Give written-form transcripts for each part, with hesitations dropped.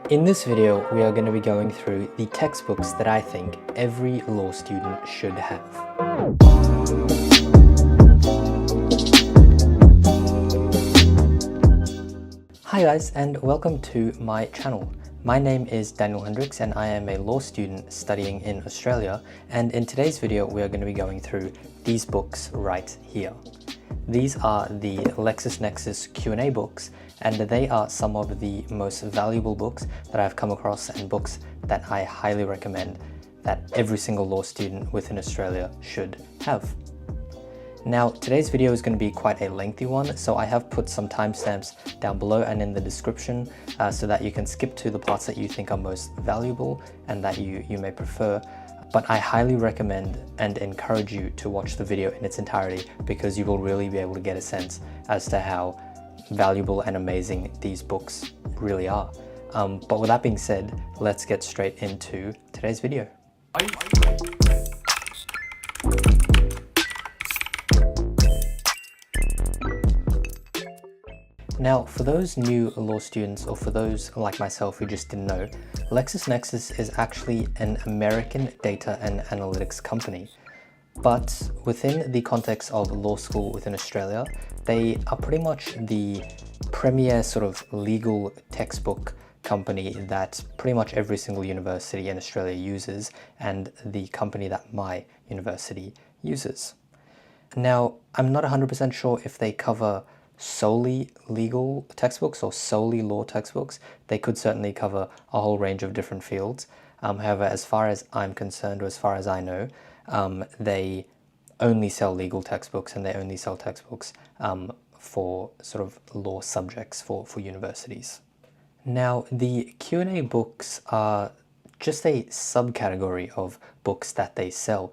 In this video, we are going to be going through the textbooks that I think every law student should have. Hi guys, and welcome to my channel. My name is Daniel Hendricks and I am a law student studying in Australia, and in today's video we are going to be going through these books right here. These are the LexisNexis Q&A books, and they are some of the most valuable books that I've come across and books that I highly recommend that every single law student within Australia should have. Now, today's video is going to be quite a lengthy one, so I have put some timestamps down below and in the description so that you can skip to the parts that you think are most valuable and that you may prefer. But I highly recommend and encourage you to watch the video in its entirety because you will really be able to get a sense as to how valuable and amazing these books really are. But with that being said, let's get straight into today's video. Now, for those new law students or for those like myself who just didn't know, LexisNexis is actually an American data and analytics company. But within the context of law school within Australia, they are pretty much the premier sort of legal textbook company that pretty much every single university in Australia uses, and the company that my university uses. Now, I'm not 100% sure if they cover solely legal textbooks or solely law textbooks. They could certainly cover a whole range of different fields. However, as far as I'm concerned, or as far as I know, they only sell legal textbooks, and they only sell textbooks for sort of law subjects for universities. Now, the Q&A books are just a subcategory of books that they sell.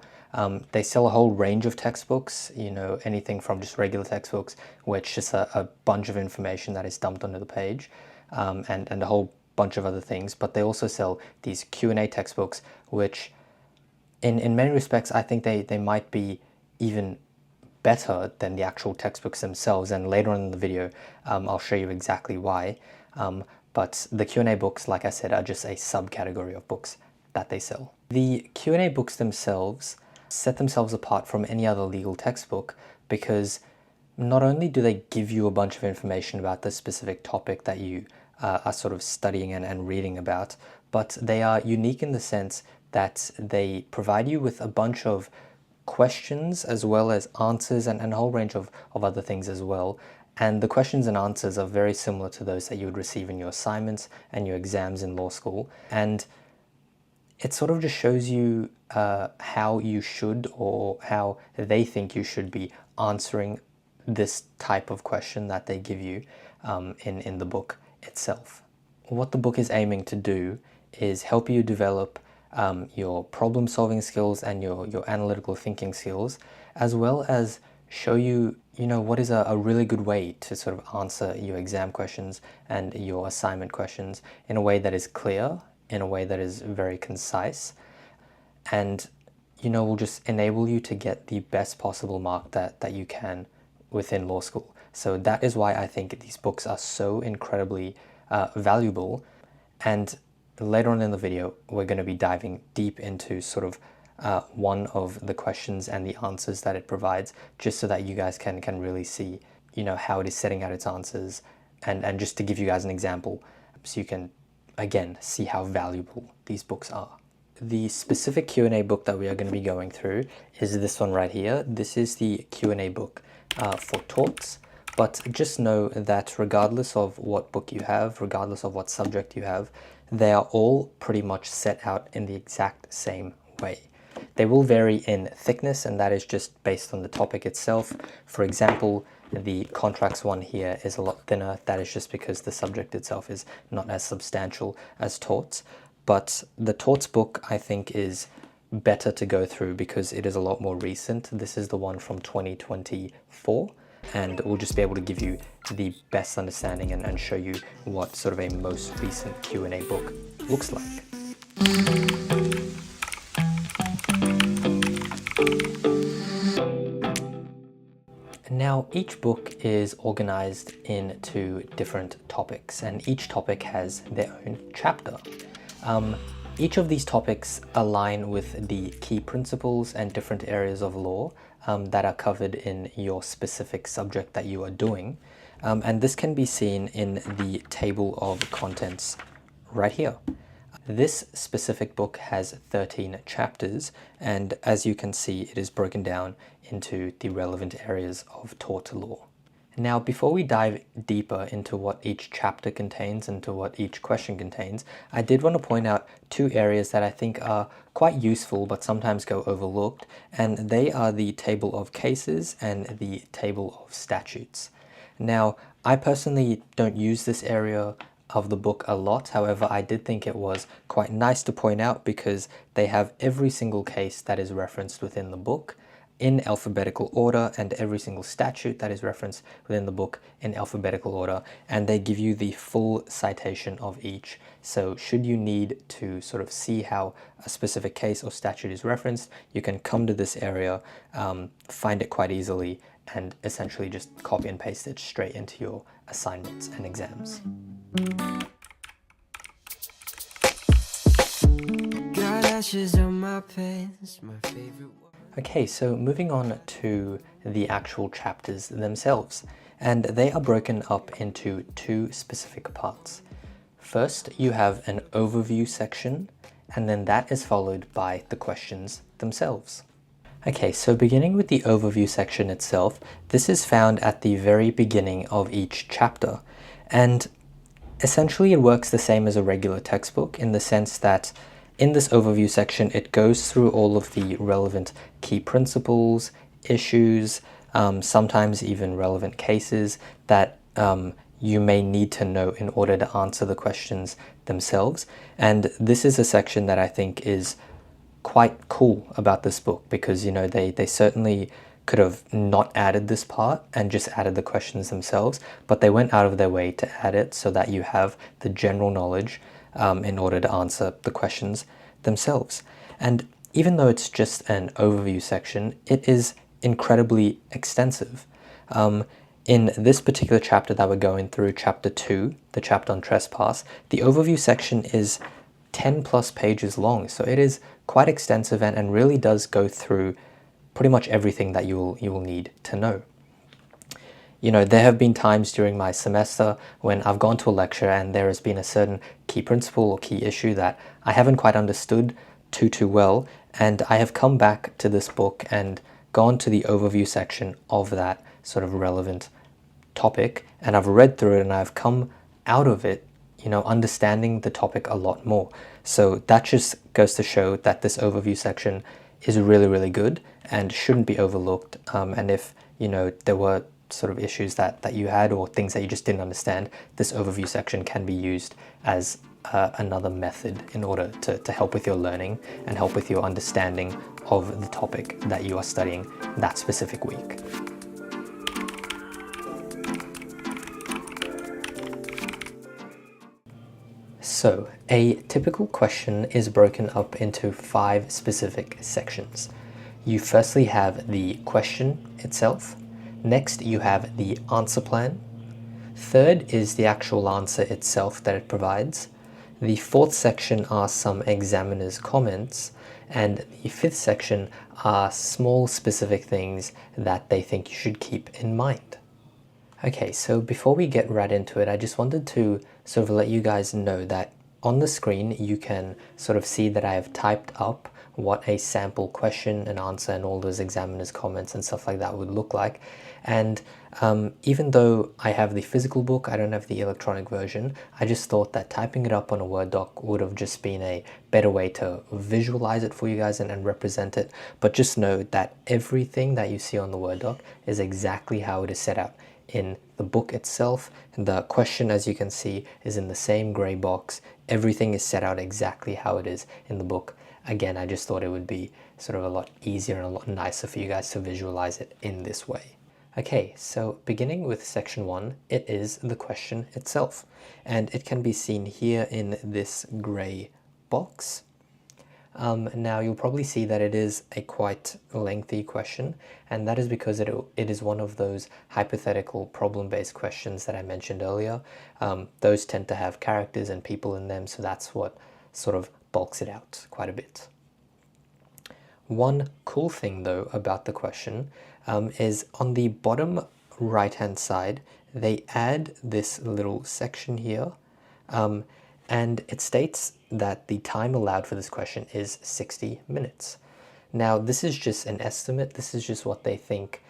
They sell a whole range of textbooks, you know, anything from just regular textbooks, where it's just a bunch of information that is dumped onto the page, and a whole bunch of other things. But they also sell these Q&A textbooks, which in many respects, I think they might be even better than the actual textbooks themselves. And later on in the video, I'll show you exactly why. But the Q&A books, like I said, are just a subcategory of books that they sell. The Q&A books themselves set themselves apart from any other legal textbook because not only do they give you a bunch of information about the specific topic that you are sort of studying and reading about, but they are unique in the sense that they provide you with a bunch of questions as well as answers and a whole range of other things as well. And the questions and answers are very similar to those that you would receive in your assignments and your exams in law school. And it sort of just shows you how you should, or how they think you should be answering this type of question that they give you in the book itself. What the book is aiming to do is help you develop your problem solving skills and your analytical thinking skills, as well as show you, what is a really good way to sort of answer your exam questions and your assignment questions in a way that is clear, in a way that is very concise, and will just enable you to get the best possible mark that you can within law school. So that is why I think these books are so incredibly valuable. And later on in the video, we're going to be diving deep into sort of one of the questions and the answers that it provides, just so that you guys can really see, how it is setting out its answers, and just to give you guys an example, so you can again see how valuable these books are. The specific Q&A book that we are going to be going through is this one right here. This is the Q&A book for torts, but just know that regardless of what book you have, regardless of what subject you have, they are all pretty much set out in the exact same way. They will vary in thickness, and that is just based on the topic itself. For example, the contracts one here is a lot thinner. That is just because the subject itself is not as substantial as torts. But the torts book, I think, is better to go through because it is a lot more recent. This is the one from 2024, and we'll just be able to give you the best understanding and show you what sort of a most recent Q&A book looks like. Now, Each book is organized into different topics, and each topic has their own chapter. Each of these topics align with the key principles and different areas of law that are covered in your specific subject that you are doing. And this can be seen in the table of contents right here. This specific book has 13 chapters, and as you can see, it is broken down into the relevant areas of tort law. Now, before we dive deeper into what each chapter contains and to what each question contains, I did want to point out two areas that I think are quite useful but sometimes go overlooked, and they are the table of cases and the table of statutes. Now, I personally don't use this area of the book a lot. However, I did think it was quite nice to point out because they have every single case that is referenced within the book in alphabetical order, and every single statute that is referenced within the book in alphabetical order, and they give you the full citation of each. So should you need to sort of see how a specific case or statute is referenced, you can come to this area, find it quite easily, and essentially just copy and paste it straight into your assignments and exams. Got ashes on my pants, my favorite. Okay, so moving on to the actual chapters themselves, and they are broken up into two specific parts. First, you have an overview section, and then that is followed by the questions themselves. Okay, so beginning with the overview section itself, this is found at the very beginning of each chapter, and essentially it works the same as a regular textbook in the sense that in this overview section, it goes through all of the relevant key principles, issues, sometimes even relevant cases that you may need to know in order to answer the questions themselves. And this is a section that I think is quite cool about this book because, you know, they certainly could have not added this part and just added the questions themselves, but they went out of their way to add it so that you have the general knowledge in order to answer the questions themselves. And even though it's just an overview section, it is incredibly extensive. In this particular chapter that we're going through, chapter 2, the chapter on trespass, the overview section is 10 plus pages long. So it is quite extensive and really does go through pretty much everything that you will need to know. You know, there have been times during my semester when I've gone to a lecture and there has been a certain key principle or key issue that I haven't quite understood too well, and I have come back to this book and gone to the overview section of that sort of relevant topic, and I've read through it and I've come out of it, you know, understanding the topic a lot more. So that just goes to show that this overview section is really, really good and shouldn't be overlooked. And if, you know, there were sort of issues that you had or things that you just didn't understand, this overview section can be used as another method in order to help with your learning and help with your understanding of the topic that you are studying that specific week. So, a typical question is broken up into 5 specific sections. You firstly have the question itself. Next, you have the answer plan. Third is the actual answer itself that it provides. The fourth section are some examiner's comments. And the fifth section are small specific things that they think you should keep in mind. Okay, so before we get right into it, I just wanted to sort of let you guys know that on the screen you can sort of see that I have typed up what a sample question and answer and all those examiner's comments and stuff like that would look like. And even though I have the physical book, I don't have the electronic version, I just thought that typing it up on a Word doc would have just been a better way to visualize it for you guys and represent it. But just know that everything that you see on the Word doc is exactly how it is set out in the book itself. The question, as you can see, is in the same gray box. Everything is set out exactly how it is in the book. Again, I just thought it would be sort of a lot easier and a lot nicer for you guys to visualize it in this way. Okay, so beginning with section 1, it is the question itself, and it can be seen here in this gray box. Now you'll probably see that it is a quite lengthy question, and that is because it is one of those hypothetical problem-based questions that I mentioned earlier. Those tend to have characters and people in them, so that's what sort of bulks it out quite a bit. One cool thing though about the question is on the bottom right hand side they add this little section here, and it states that the time allowed for this question is 60 minutes. Now this is just an estimate, this is just what they think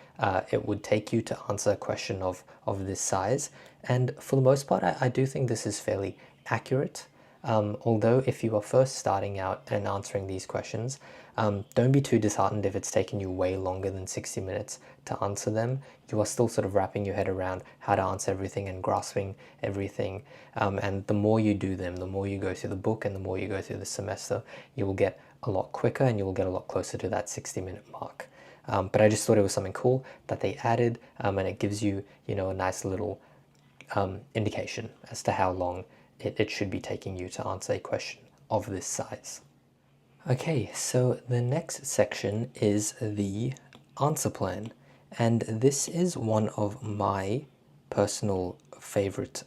it would take you to answer a question of this size, and for the most part I do think this is fairly accurate. Although if you are first starting out and answering these questions, don't be too disheartened if it's taken you way longer than 60 minutes to answer them. You are still sort of wrapping your head around how to answer everything and grasping everything. And the more you do them, the more you go through the book and the more you go through the semester, you will get a lot quicker and you will get a lot closer to that 60-minute mark. But I just thought it was something cool that they added, and it gives you, you know, a nice little indication as to how long it should be taking you to answer a question of this size. Okay, so the next section is the answer plan, and this is one of my personal favorite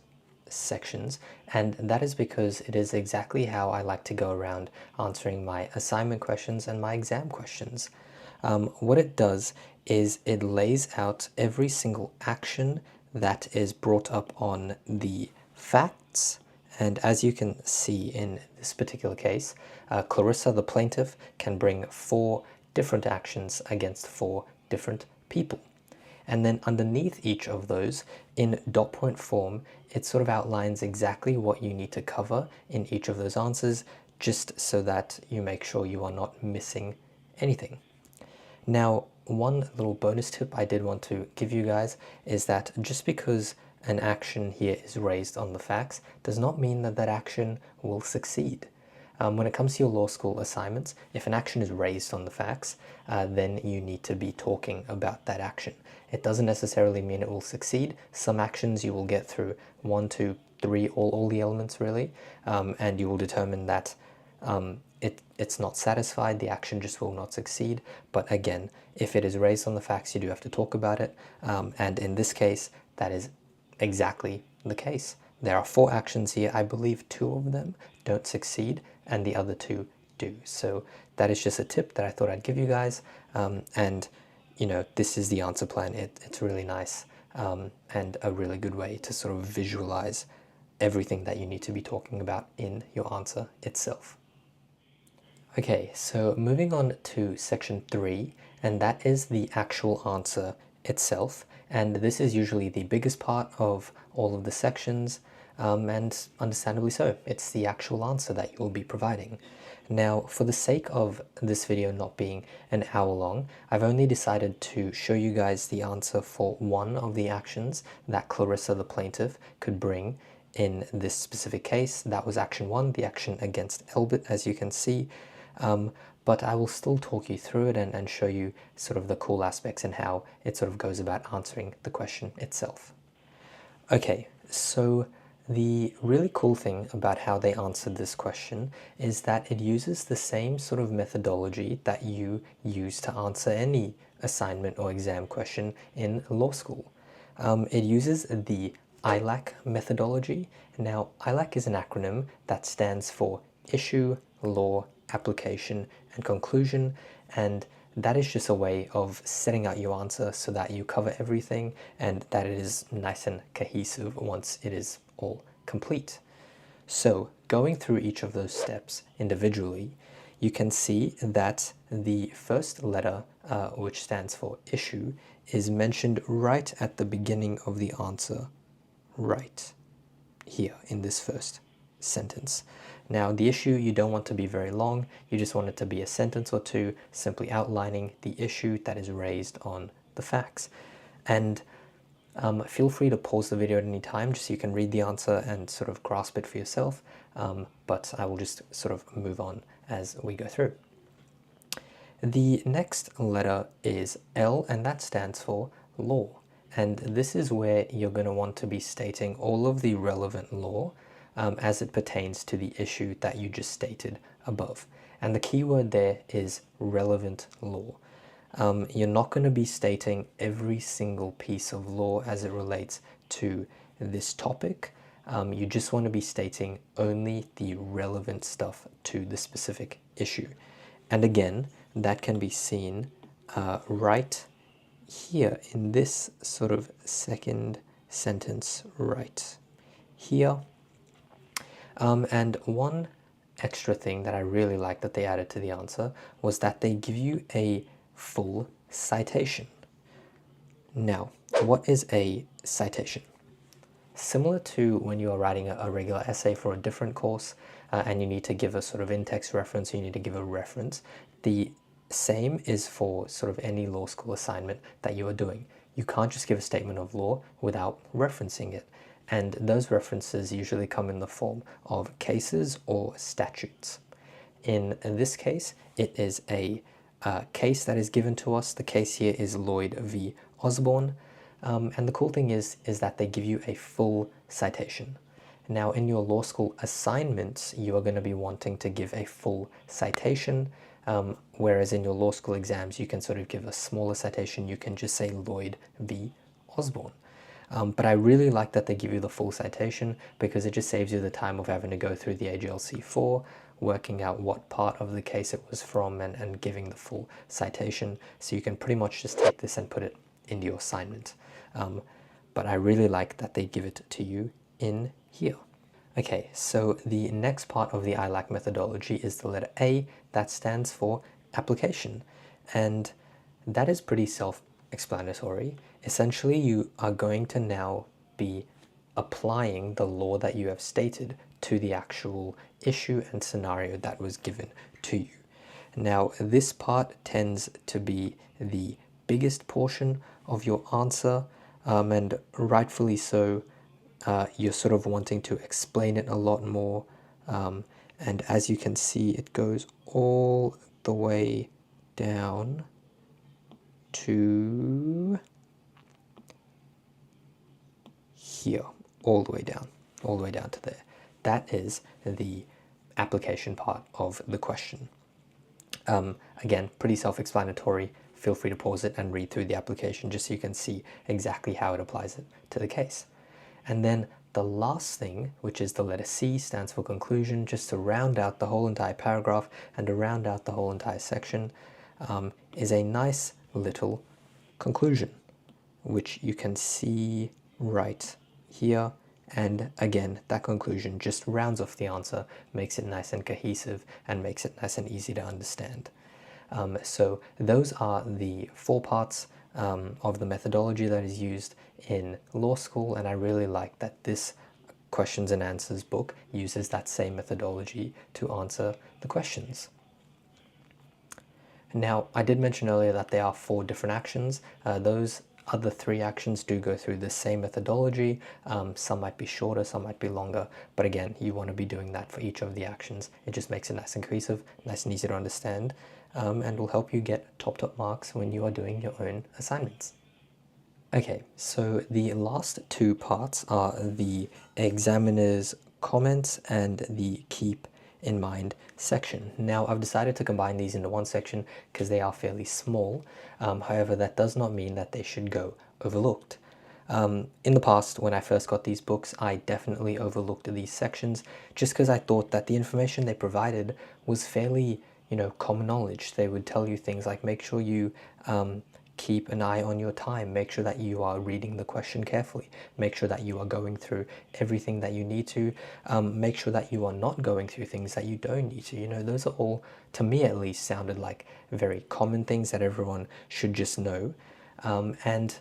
sections, and that is because it is exactly how I like to go around answering my assignment questions and my exam questions. What it does is it lays out every single action that is brought up on the facts. And as you can see in this particular case, Clarissa, the plaintiff, can bring 4 different actions against 4 different people. And then underneath each of those, in dot point form, it sort of outlines exactly what you need to cover in each of those answers, just so that you make sure you are not missing anything. Now, one little bonus tip I did want to give you guys is that just because an action here is raised on the facts does not mean that that action will succeed. When it comes to your law school assignments, if an action is raised on the facts, then you need to be talking about that action. It doesn't necessarily mean it will succeed. Some actions you will get through 1, 2, 3, all the elements really, and you will determine that it's not satisfied, the action just will not succeed. But again, if it is raised on the facts, you do have to talk about it, and in this case, that is exactly the case. There are 4 actions here. I believe 2 of them don't succeed and the other 2 do. So that is just a tip that I thought I'd give you guys. And you know, this is the answer plan. It's really nice, and a really good way to sort of visualize everything that you need to be talking about in your answer itself. Okay, so moving on to section 3, and that is the actual answer itself. And this is usually the biggest part of all of the sections, and understandably so. It's the actual answer that you'll be providing. Now, for the sake of this video not being an hour long, I've only decided to show you guys the answer for one of the actions that Clarissa, the plaintiff, could bring in this specific case. That was action 1, the action against Elbert, as you can see. But I will still talk you through it and show you sort of the cool aspects and how it sort of goes about answering the question itself. Okay, so the really cool thing about how they answered this question is that it uses the same sort of methodology that you use to answer any assignment or exam question in law school. It uses the ILAC methodology. Now, ILAC is an acronym that stands for Issue, Law, Application, and Conclusion, and that is just a way of setting out your answer so that you cover everything and that it is nice and cohesive once it is all complete. So going through each of those steps individually, you can see that the first letter, which stands for issue, is mentioned right at the beginning of the answer, right here in this first sentence. Now, the issue you don't want to be very long, you just want it to be a sentence or two, simply outlining the issue that is raised on the facts. And feel free to pause the video at any time just so you can read the answer and sort of grasp it for yourself, but I will just sort of move on as we go through. The next letter is L, and that stands for law. And this is where you're going to want to be stating all of the relevant law as it pertains to the issue that you just stated above. And the keyword there is relevant law. You're not going to be stating every single piece of law as it relates to this topic. You just want to be stating only the relevant stuff to the specific issue. And again, that can be seen right here in this sort of second sentence right here. And one extra thing that I really like that they added to the answer was that they give you a full citation. Now, what is a citation? Similar to when you are writing a regular essay for a different course and you need to give a sort of in-text reference, you need to give a reference, the same is for sort of any law school assignment that you are doing. You can't just give a statement of law without referencing it. And those references usually come in the form of cases or statutes. In this case, it is a case that is given to us. The case here is Lloyd v. Osborne. And the cool thing is that they give you a full citation. Now, in your law school assignments, you are going to be wanting to give a full citation, whereas in your law school exams, you can sort of give a smaller citation. You can just say Lloyd v. Osborne. But I really like that they give you the full citation because it just saves you the time of having to go through the AJLC4, working out what part of the case it was from, and giving the full citation. So you can pretty much just take this and put it into your assignment. But I really like that they give it to you in here. Okay, so the next part of the ILAC methodology is the letter A. That stands for application. And that is pretty self-explanatory. Essentially, you are going to now be applying the law that you have stated to the actual issue and scenario that was given to you. Now, this part tends to be the biggest portion of your answer, and rightfully so. You're sort of wanting to explain it a lot more, and as you can see, it goes all the way down to here, all the way down to there. That is the application part of the question. Again, pretty self-explanatory. Feel free to pause it and read through the application just so you can see exactly how it applies it to the case. And then the last thing, which is the letter C, stands for conclusion, just to round out the whole entire paragraph and to round out the whole entire section, is a nice little conclusion, which you can see right here. And again, that conclusion just rounds off the answer, makes it nice and cohesive, and makes it nice and easy to understand. So those are the 4 parts of the methodology that is used in law school, and I really like that this questions and answers book uses that same methodology to answer the questions. Now, I did mention earlier that there are 4 different actions. Those other 3 actions do go through the same methodology. Some might be shorter, some might be longer, but again, you want to be doing that for each of the actions. It just makes it nice and cohesive, nice and easy to understand, and will help you get top marks when you are doing your own assignments. Okay, so the last 2 parts are the examiner's comments and the keep in mind section. Now, I've decided to combine these into one section because they are fairly small. However, that does not mean that they should go overlooked. In the past, when I first got these books, I definitely overlooked these sections just because I thought that the information they provided was fairly, common knowledge. They would tell you things like make sure you keep an eye on your time, make sure that you are reading the question carefully, make sure that you are going through everything that you need to, make sure that you are not going through things that you don't need to. Those are all, to me at least, sounded like very common things that everyone should just know. And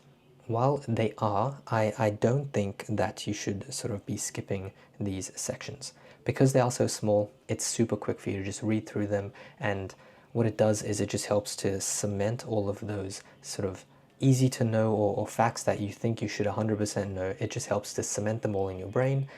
while they are, I don't think that you should sort of be skipping these sections. Because they are so small, it's super quick for you to just read through them, and what it does is it just helps to cement all of those sort of easy to know or facts that you think you should 100% know. It just helps to cement them all in your brain,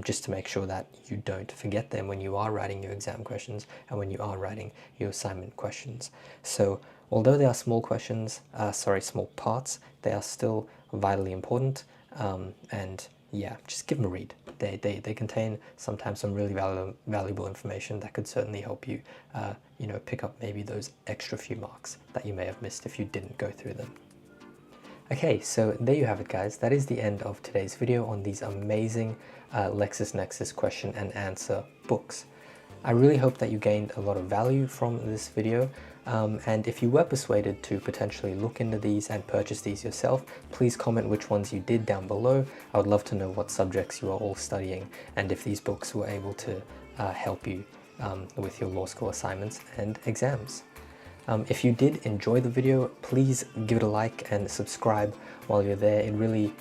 just to make sure that you don't forget them when you are writing your exam questions and when you are writing your assignment questions. So although they are small questions, small parts, they are still vitally important, and yeah, just give them a read. They contain sometimes some really valuable information that could certainly help you, you know, pick up maybe those extra few marks that you may have missed if you didn't go through them. Okay, so there you have it, guys. That is the end of today's video on these amazing LexisNexis question and answer books. I really hope that you gained a lot of value from this video, and if you were persuaded to potentially look into these and purchase these yourself, please comment which ones you did down below. I would love to know what subjects you are all studying and if these books were able to help you with your law school assignments and exams. If you did enjoy the video, please give it a like and subscribe while you're there. It really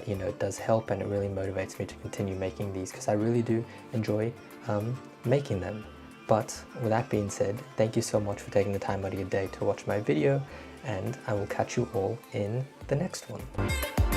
you know, it does help, and it really motivates me to continue making these because I really do enjoy making them. But with that being said, thank you so much for taking the time out of your day to watch my video, and I will catch you all in the next one.